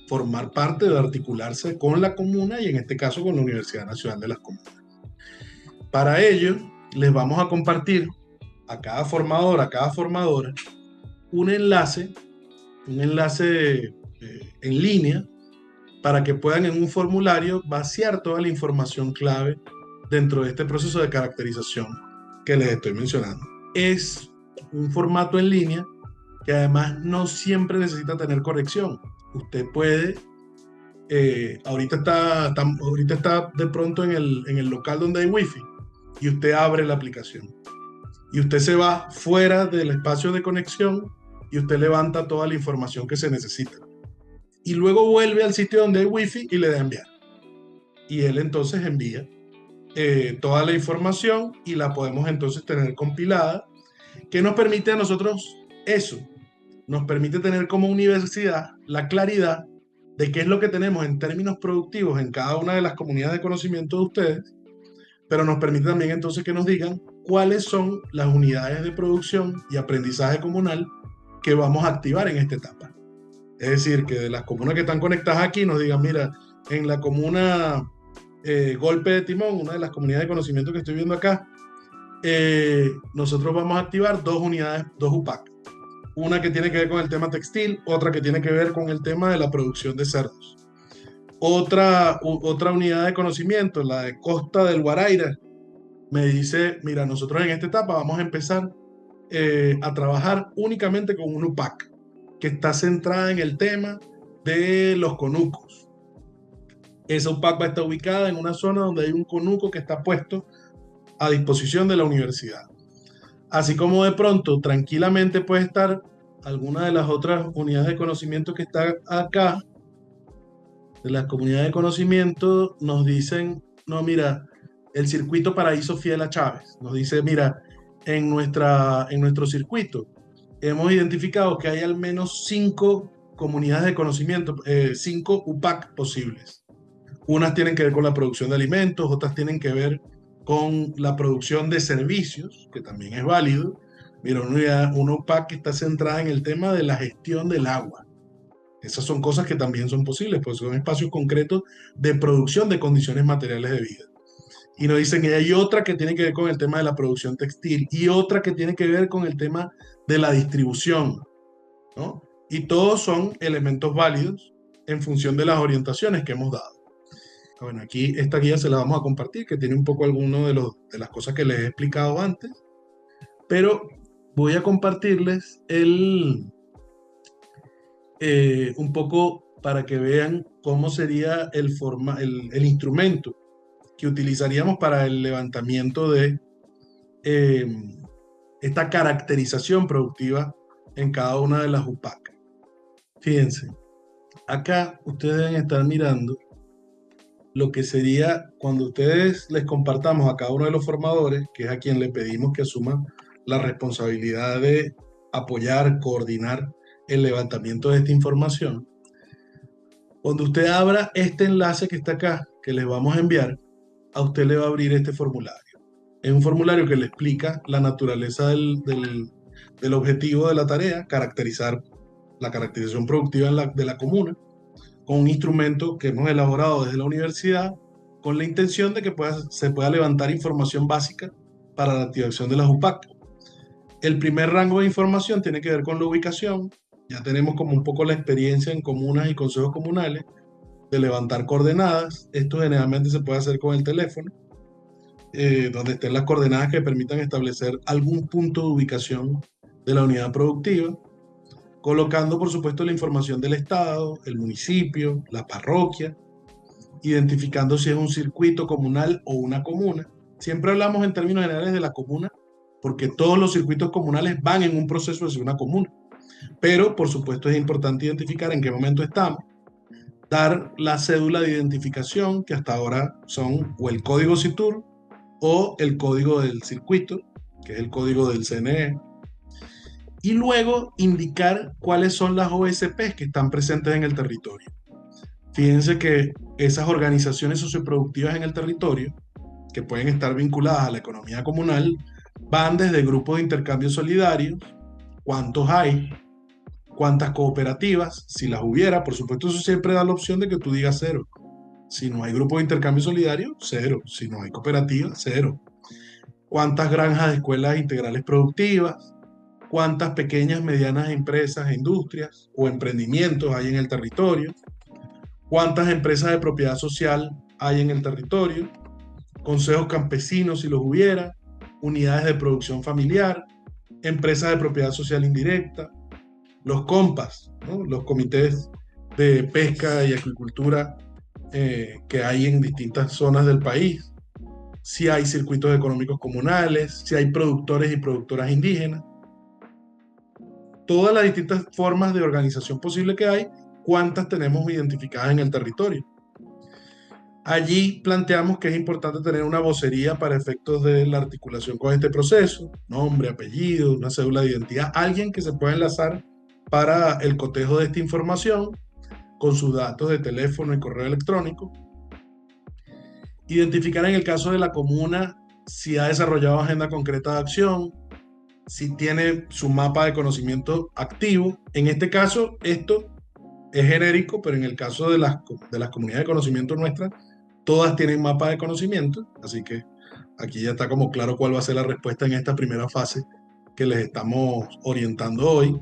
S1: formar parte, de articularse con la comuna y en este caso con la Universidad Nacional de las Comunas. Para ello, les vamos a compartir a cada formador, a cada formadora, un enlace en línea para que puedan en un formulario vaciar toda la información clave dentro de este proceso de caracterización que les estoy mencionando. Es un formato en línea que además no siempre necesita tener corrección. Usted puede, ahorita está de pronto en el local donde hay wifi y usted abre la aplicación y usted se va fuera del espacio de conexión y usted levanta toda la información que se necesita y luego vuelve al sitio donde hay wifi y le da enviar y él entonces envía toda la información y la podemos entonces tener compilada, que nos permite a nosotros eso, nos permite tener como universidad la claridad de qué es lo que tenemos en términos productivos en cada una de las comunidades de conocimiento de ustedes, pero nos permite también entonces que nos digan cuáles son las unidades de producción y aprendizaje comunal que vamos a activar en esta etapa. Es decir, que de las comunas que están conectadas aquí nos digan, mira, en la comuna Golpe de Timón, una de las comunidades de conocimiento que estoy viendo acá, nosotros vamos a activar dos unidades, dos UPAC. Una que tiene que ver con el tema textil, otra que tiene que ver con el tema de la producción de cerdos. Otra unidad de conocimiento, la de Costa del Guaraira, me dice, mira, nosotros en esta etapa vamos a empezar a trabajar únicamente con un UPAC que está centrada en el tema de los conucos. Esa UPAC va a estar ubicada en una zona donde hay un conuco que está puesto a disposición de la universidad. Así como de pronto tranquilamente puede estar alguna de las otras unidades de conocimiento que está acá, de las comunidades de conocimiento, nos dicen, no, mira, el circuito Paraíso Fiel a Chávez, nos dice, mira, en nuestro circuito hemos identificado que hay al menos 5 comunidades de conocimiento, 5 UPAC posibles. Unas tienen que ver con la producción de alimentos, otras tienen que ver con la producción de servicios, que también es válido. Mira, una UPAC que está centrada en el tema de la gestión del agua. Esas son cosas que también son posibles, pues son espacios concretos de producción de condiciones materiales de vida. Y nos dicen que hay otra que tiene que ver con el tema de la producción textil y otra que tiene que ver con el tema de la distribución, ¿no? Y todos son elementos válidos en función de las orientaciones que hemos dado. Bueno, aquí esta guía se la vamos a compartir, que tiene un poco alguno de las cosas que les he explicado antes, pero voy a compartirles un poco para que vean cómo sería el instrumento que utilizaríamos para el levantamiento de eh, esta caracterización productiva en cada una de las UPAC. Fíjense, acá ustedes deben estar mirando lo que sería cuando ustedes les compartamos a cada uno de los formadores, que es a quien le pedimos que asuma la responsabilidad de apoyar, coordinar el levantamiento de esta información. Cuando usted abra este enlace que está acá, que les vamos a enviar, a usted le va a abrir este formulario. Es un formulario que le explica la naturaleza del objetivo de la tarea, caracterizar la caracterización productiva de la comuna, con un instrumento que hemos elaborado desde la universidad, con la intención de que se pueda levantar información básica para la activación de las UPAC. El primer rango de información tiene que ver con la ubicación. Ya tenemos como un poco la experiencia en comunas y consejos comunales de levantar coordenadas. Esto generalmente se puede hacer con el teléfono, donde estén las coordenadas que permitan establecer algún punto de ubicación de la unidad productiva, colocando por supuesto la información del estado, el municipio, la parroquia, identificando si es un circuito comunal o una comuna. Siempre hablamos en términos generales de la comuna, porque todos los circuitos comunales van en un proceso de ser una comuna. Pero, por supuesto, es importante identificar en qué momento estamos, dar la cédula de identificación, que hasta ahora son o el código CITUR o el código del circuito, que es el código del CNE, y luego indicar cuáles son las OSPs que están presentes en el territorio. Fíjense que esas organizaciones socioproductivas en el territorio, que pueden estar vinculadas a la economía comunal, van desde grupos de intercambio solidario, cuántos hay, cuántas cooperativas, si las hubiera, por supuesto eso siempre da la opción de que tú digas cero. Si no hay grupo de intercambio solidario, cero. Si no hay cooperativa, cero. ¿Cuántas granjas de escuelas integrales productivas? ¿Cuántas pequeñas, medianas empresas, industrias o emprendimientos hay en el territorio? ¿Cuántas empresas de propiedad social hay en el territorio? Consejos campesinos, si los hubiera, unidades de producción familiar, empresas de propiedad social indirecta, los COMPAS, ¿no? Los comités de pesca y acuicultura que hay en distintas zonas del país, si hay circuitos económicos comunales, si hay productores y productoras indígenas, todas las distintas formas de organización posible que hay, cuántas tenemos identificadas en el territorio. Allí planteamos que es importante tener una vocería para efectos de la articulación con este proceso, nombre, apellido, una cédula de identidad, alguien que se pueda enlazar para el cotejo de esta información con sus datos de teléfono y correo electrónico. Identificar en el caso de la comuna si ha desarrollado agenda concreta de acción, si tiene su mapa de conocimiento activo. En este caso, esto es genérico, pero en el caso de las comunidades de conocimiento nuestras, todas tienen mapa de conocimiento, así que aquí ya está como claro cuál va a ser la respuesta en esta primera fase que les estamos orientando hoy.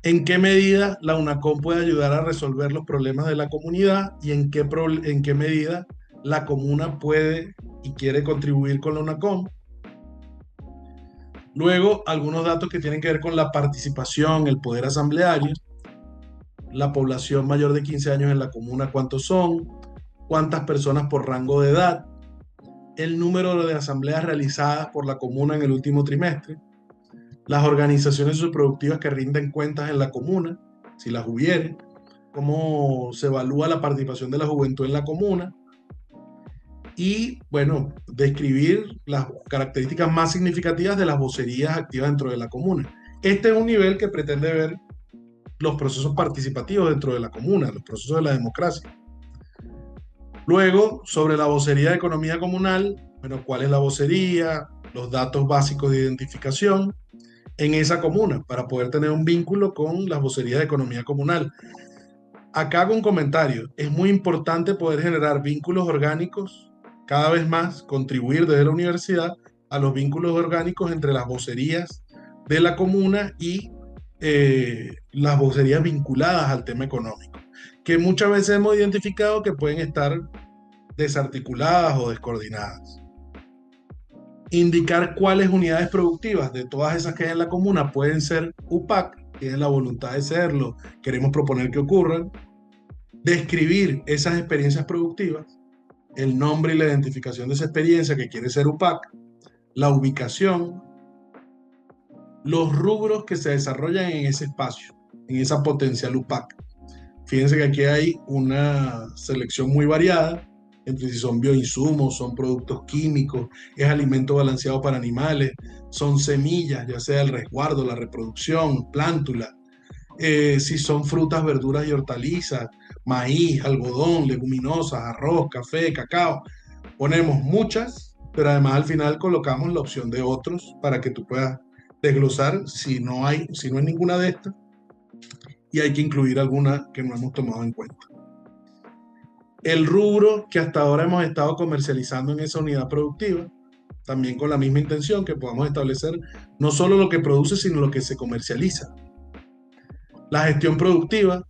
S1: ¿En qué medida la UNACOM puede ayudar a resolver los problemas de la comunidad y en qué medida la comuna puede y quiere contribuir con la UNACOM? Luego, algunos datos que tienen que ver con la participación, el poder asambleario, la población mayor de 15 años en la comuna, cuántos son, cuántas personas por rango de edad, el número de asambleas realizadas por la comuna en el último trimestre, las organizaciones socioproductivas que rinden cuentas en la comuna, si las hubiere, cómo se evalúa la participación de la juventud en la comuna, y, bueno, describir las características más significativas de las vocerías activas dentro de la comuna. Este es un nivel que pretende ver los procesos participativos dentro de la comuna, los procesos de la democracia. Luego, sobre la vocería de economía comunal, bueno, ¿cuál es la vocería? Los datos básicos de identificación en esa comuna para poder tener un vínculo con las vocerías de economía comunal. Acá hago un comentario. Es muy importante poder generar vínculos orgánicos, cada vez más contribuir desde la universidad a los vínculos orgánicos entre las vocerías de la comuna y las vocerías vinculadas al tema económico, que muchas veces hemos identificado que pueden estar desarticuladas o descoordinadas. Indicar cuáles unidades productivas de todas esas que hay en la comuna pueden ser UPAC, tienen la voluntad de serlo, queremos proponer que ocurran. Describir esas experiencias productivas, el nombre y la identificación de esa experiencia que quiere ser UPAC, la ubicación, los rubros que se desarrollan en ese espacio, en esa potencial UPAC. Fíjense que aquí hay una selección muy variada entre si son bioinsumos, son productos químicos, es alimento balanceado para animales, son semillas, ya sea el resguardo, la reproducción, plántula, si son frutas, verduras y hortalizas, maíz, algodón, leguminosas, arroz, café, cacao. Ponemos muchas, pero además al final colocamos la opción de otros para que tú puedas desglosar si no hay ninguna de estas y hay que incluir alguna que no hemos tomado en cuenta. El rubro que hasta ahora hemos estado comercializando en esa unidad productiva, también con la misma intención que podamos establecer no solo lo que produce, sino lo que se comercializa. La gestión productiva,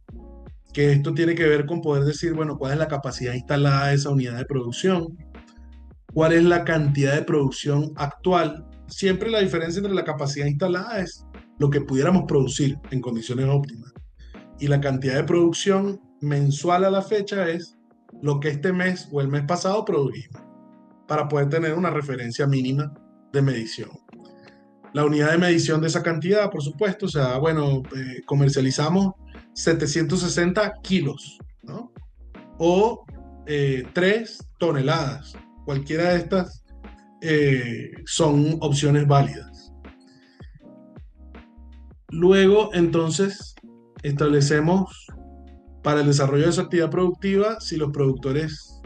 S1: que esto tiene que ver con poder decir, bueno, cuál es la capacidad instalada de esa unidad de producción, cuál es la cantidad de producción actual. Siempre la diferencia entre la capacidad instalada es lo que pudiéramos producir en condiciones óptimas. Y la cantidad de producción mensual a la fecha es lo que este mes o el mes pasado produjimos, para poder tener una referencia mínima de medición. La unidad de medición de esa cantidad, por supuesto, o sea, bueno, comercializamos 760 kilos, ¿no? O 3 toneladas. Cualquiera de estas son opciones válidas. Luego, entonces, establecemos para el desarrollo de su actividad productiva si los productores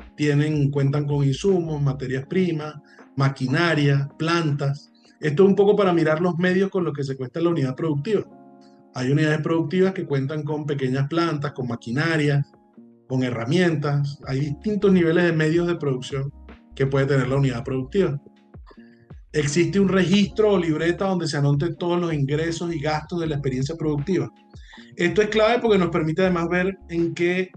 S1: cuentan con insumos, materias primas, maquinaria, plantas. Esto es un poco para mirar los medios con los que se cuesta la unidad productiva. Hay unidades productivas que cuentan con pequeñas plantas, con maquinaria, con herramientas. Hay distintos niveles de medios de producción que puede tener la unidad productiva. Existe un registro o libreta donde se anoten todos los ingresos y gastos de la experiencia productiva. Esto es clave porque nos permite además ver en qué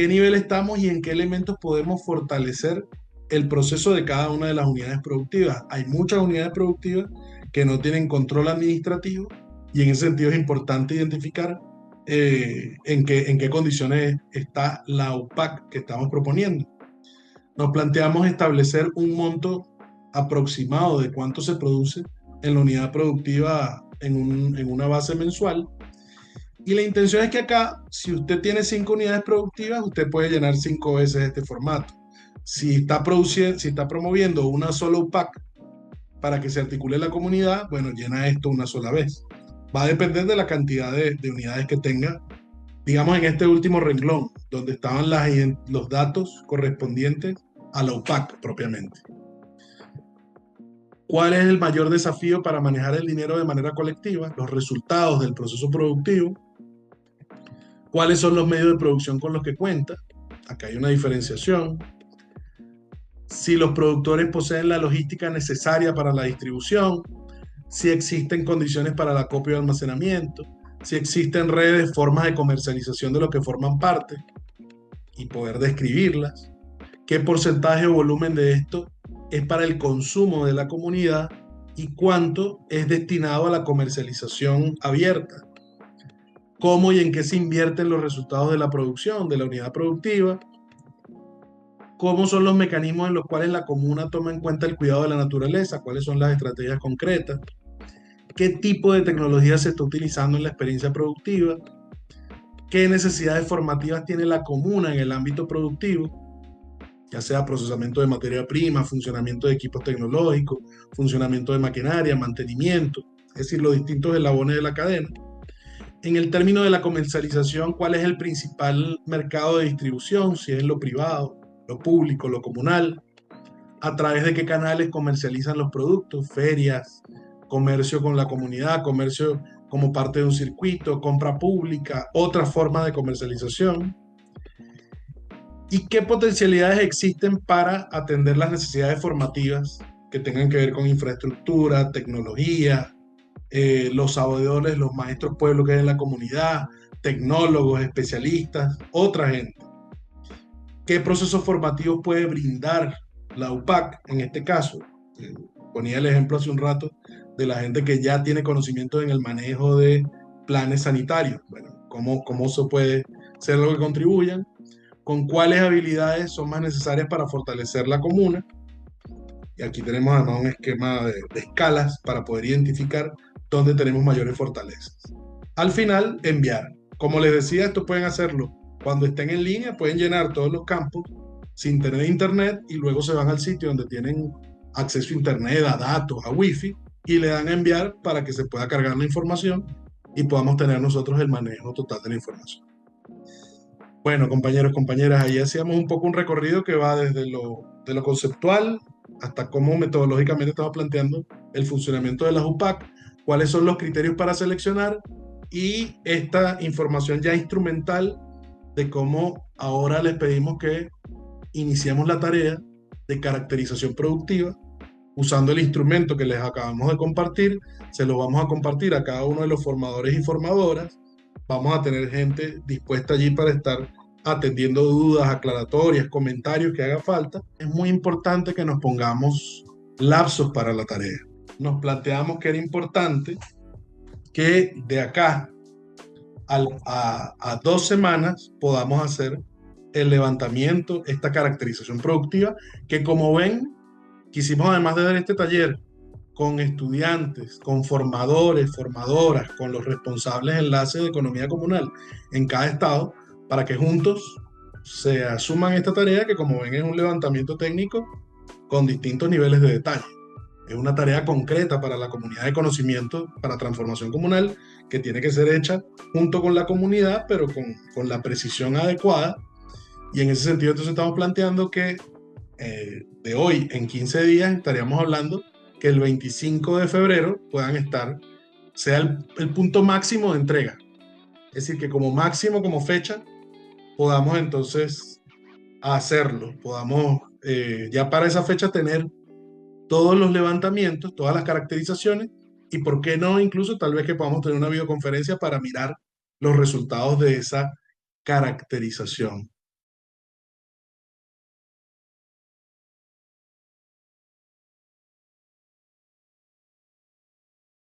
S1: nivel estamos y en qué elementos podemos fortalecer el proceso de cada una de las unidades productivas. Hay muchas unidades productivas que no tienen control administrativo y en ese sentido es importante identificar en qué condiciones está la UPAC que estamos proponiendo. Nos planteamos establecer un monto aproximado de cuánto se produce en la unidad productiva en una base mensual. Y la intención es que acá, si usted tiene 5 unidades productivas, usted puede llenar 5 veces este formato. Si está promoviendo una sola UPAC para que se articule la comunidad, bueno, llena esto una sola vez. Va a depender de la cantidad de unidades que tenga, digamos en este último renglón, donde estaban los datos correspondientes a la UPAC propiamente. ¿Cuál es el mayor desafío para manejar el dinero de manera colectiva? Los resultados del proceso productivo. ¿Cuáles son los medios de producción con los que cuenta? Acá hay una diferenciación. Si los productores poseen la logística necesaria para la distribución, si existen condiciones para el acopio y almacenamiento, si existen redes, formas de comercialización de lo que forman parte y poder describirlas, qué porcentaje o volumen de esto es para el consumo de la comunidad y cuánto es destinado a la comercialización abierta, cómo y en qué se invierten los resultados de la producción, de la unidad productiva, cómo son los mecanismos en los cuales la comuna toma en cuenta el cuidado de la naturaleza, cuáles son las estrategias concretas, qué tipo de tecnología se está utilizando en la experiencia productiva, qué necesidades formativas tiene la comuna en el ámbito productivo, ya sea procesamiento de materia prima, funcionamiento de equipos tecnológicos, funcionamiento de maquinaria, mantenimiento, es decir, los distintos eslabones de la cadena. En el término de la comercialización, ¿cuál es el principal mercado de distribución? Si es lo privado, lo público, lo comunal, a través de qué canales comercializan los productos, ferias, comercio con la comunidad, comercio como parte de un circuito, compra pública, otra forma de comercialización. ¿Y qué potencialidades existen para atender las necesidades formativas que tengan que ver con infraestructura, tecnología, los sabedores, los maestros pueblos que hay en la comunidad, tecnólogos, especialistas, otra gente? ¿Qué procesos formativos puede brindar la UPAC en este caso? Eh, Ponía el ejemplo hace un rato de la gente que ya tiene conocimiento en el manejo de planes sanitarios. Bueno, ¿cómo se puede ser lo que contribuyan? ¿Con cuáles habilidades son más necesarias para fortalecer la comuna? Y aquí tenemos además un esquema de escalas para poder identificar dónde tenemos mayores fortalezas. Al final, enviar. Como les decía, esto pueden hacerlo cuando estén en línea, pueden llenar todos los campos sin tener internet y luego se van al sitio donde tienen acceso a internet, a datos, a wifi y le dan a enviar para que se pueda cargar la información y podamos tener nosotros el manejo total de la información. Bueno, compañeros, compañeras, ahí hacíamos un poco un recorrido que va desde de lo conceptual hasta cómo metodológicamente estamos planteando el funcionamiento de las UPAC, cuáles son los criterios para seleccionar y esta información ya instrumental de cómo ahora les pedimos que iniciemos la tarea de caracterización productiva usando el instrumento que les acabamos de compartir. Se lo vamos a compartir a cada uno de los formadores y formadoras. Vamos a tener gente dispuesta allí para estar atendiendo dudas, aclaratorias, comentarios que haga falta. Es muy importante que nos pongamos lapsos para la tarea. Nos planteamos que era importante que de acá a 2 semanas podamos hacer el levantamiento, esta caracterización productiva, que como ven, quisimos además de dar este taller con estudiantes, con formadores, formadoras, con los responsables de enlaces de economía comunal en cada estado, para que juntos se asuman esta tarea que como ven es un levantamiento técnico con distintos niveles de detalle. Es una tarea concreta para la comunidad de conocimiento, para transformación comunal, que tiene que ser hecha junto con la comunidad, pero con la precisión adecuada. Y en ese sentido, entonces estamos planteando que de hoy en 15 días estaríamos hablando que el 25 de febrero puedan estar, sea el punto máximo de entrega. Es decir, que como máximo, como fecha, podamos entonces hacerlo, podamos ya para esa fecha tener todos los levantamientos, todas las caracterizaciones y por qué no incluso tal vez que podamos tener una videoconferencia para mirar los resultados de esa caracterización.